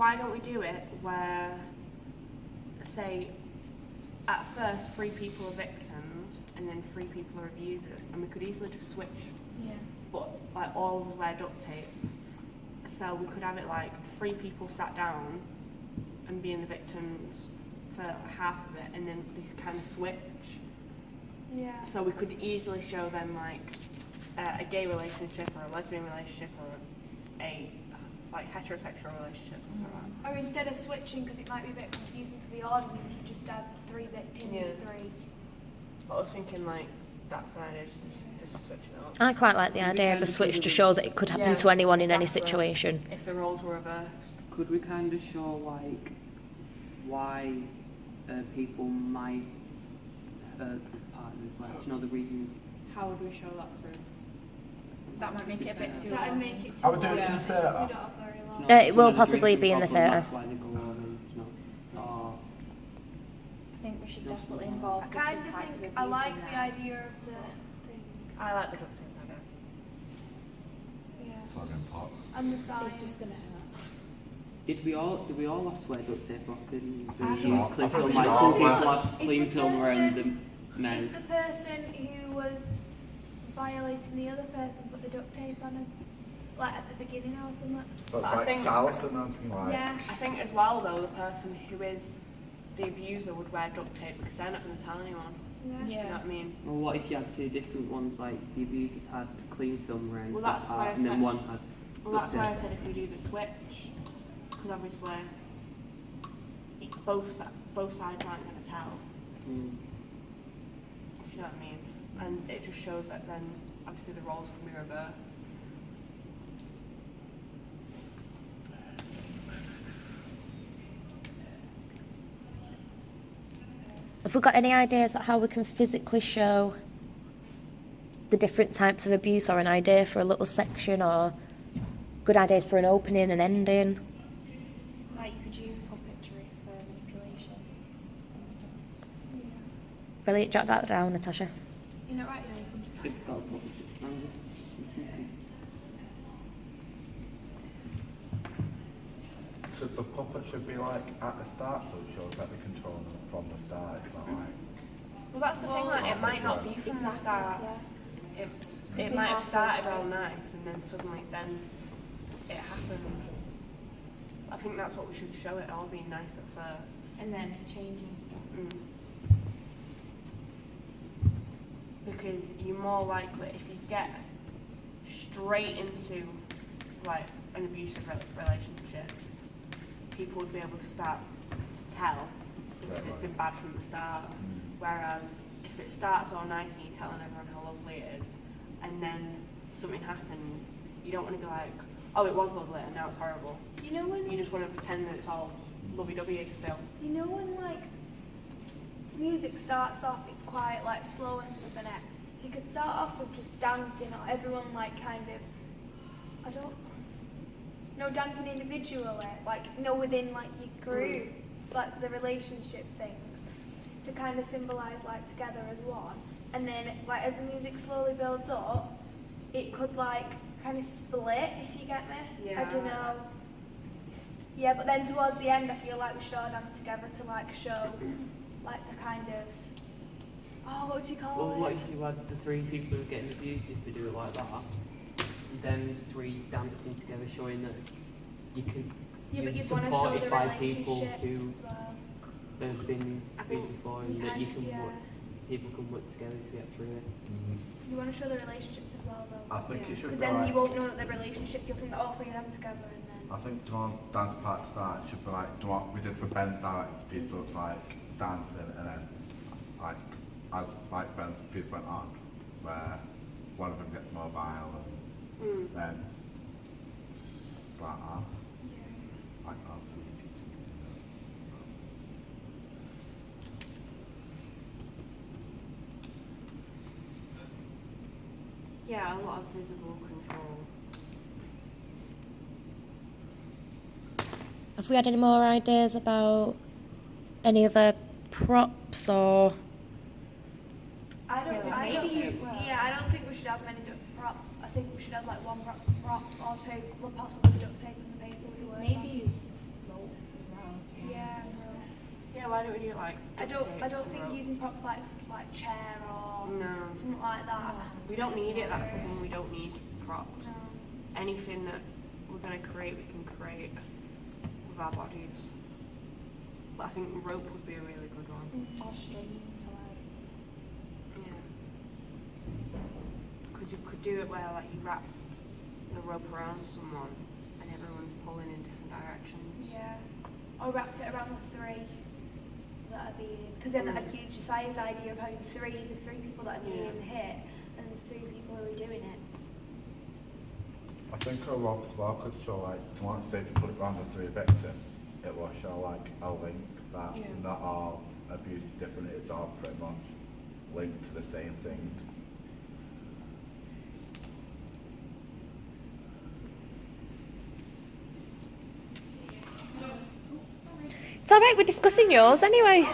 why don't we do it where, say, at first 3 people are victims and then 3 people are abusers, and we could easily just switch. Yeah. But like all of us wear duct tape, so we could have it like 3 people sat down and being the victims for half of it, and then they kind of switch. Yeah. So we could easily show them like a gay relationship or a lesbian relationship or a like heterosexual relationship, something like that. Or instead of switching, because it might be a bit confusing for the audience, you just add 3 victims, Yeah. 3. But I was thinking like that's an idea, just switching it up. I quite like the idea of a switch to show that it could happen to anyone in any exactly. situation. If the roles were reversed. Could we kind of show like why people might hurt partners? Like, do you know the reasons? How would we show that through? That might make it a bit too That'd long. make it too I would do it long. in the We theatre. don't have very long. It will possibly be in the theatre. That's why they go on and, or I think we should definitely involve I kind different of types of think abuse I like in the there. idea of the thing. I like the duct tape idea. Yeah. Plug and pop. And the sign. It's just gonna hurt. did we all have to wear duct tape, or can I we think- use clean I think film? we Like should some all people wear- have If clean the film around the person- men. If the person who was violating the other person put the duct tape on him, like at the beginning or something. But it's I like think- Salsa and everything like. Yeah. I think as well though, the person who is the abuser would wear duct tape because they're not going to tell anyone. Yeah. You know Yeah. what I mean? Or what if you had 2 different ones, like the abusers had clean film around Well, that that's why part, I and then said- one had Well, that's duct why I tape. said if we do the switch, because obviously both sides aren't going to tell. Mm. If you know what I mean? And it just shows that then obviously the roles can be reversed. Have we got any ideas on how we can physically show the different types of abuse, or an idea for a little section, or good ideas for an opening and ending? Like you could use puppetry for manipulation and stuff. Brilliant, jot that down, Natasha. You know, right now you can just. Difficult, but I'm just Should the puppet should be like at the start, so it shows that we control them from the start. It's not like. Well, that's the thing, like, it might not be from the start. Yeah. It might have started all nice and then suddenly then it happened. I think that's what we should show, it all being nice at first. And then changing. Mm. Because you're more likely, if you get straight into like an abusive relationship, people would be able to start to tell because it's been bad from the start. Whereas if it starts all nice and you're telling everyone how lovely it is, and then something happens, you don't want to be like, oh, it was lovely and now it's horrible. You know when You just want to pretend that it's all lovey-dovey still. You know when like music starts off, it's quite like slow and stuff in it. So you could start off with just dancing, or everyone like kind of, I don't, no dancing individually, like no within like your groups, like the relationship things, to kind of symbolise like together as one. And then like as the music slowly builds up, it could like kind of split, if you get me. Yeah. I don't know. Yeah, but then towards the end, I feel like we should all dance together to like show, like the kind of, oh, what would you call Well, it? what if you had the 3 people who are getting abused, if we do it like that, and then 3 dancing together, showing that you can Yeah, but you're you'd want to show supported the by people relationships who as well. have been I think abused before, you and that you can- can yeah. work, people can work together to get through it. You want to show the relationships as well, though. I think it should Because be then like. you won't know that the relationships, you'll think that all 3 of them together, and then. I think the one dance part to start should be like what we did for Ben's director's piece, so it's like dancing and then like as like Ben's piece went on, where one of them gets more violent, then it's like that. Like that's the piece. Yeah, a lot of visible control. Have we had any more ideas about any other props or? I don't. Yeah, I don't maybe think, it will. yeah, I don't think we should have many props. I think we should have like one prop or 2, well, possibly duct tape and the paper would work. Maybe use why don't we do like? I duct don't tape think rope? using props like something like chair or No. something like that. We don't need it. That's the thing. We don't need props. No. Anything that we're gonna create, we can create with our bodies. But I think rope would be a really good one. Or string to like. Yeah. Because you could do it where like you wrap the rope around someone and everyone's pulling in different directions. Yeah. Or wrapped it around the three that are being, because then I've used Josiah's idea of having the three people that are being hit and the 3 people who are doing it. I think a rope as well could show like, like say if you put it around the 3 victims, it will show like a link that Yeah. not all abuse is different, it's all pretty much linked to the same thing. It's all right. We're discussing yours anyway.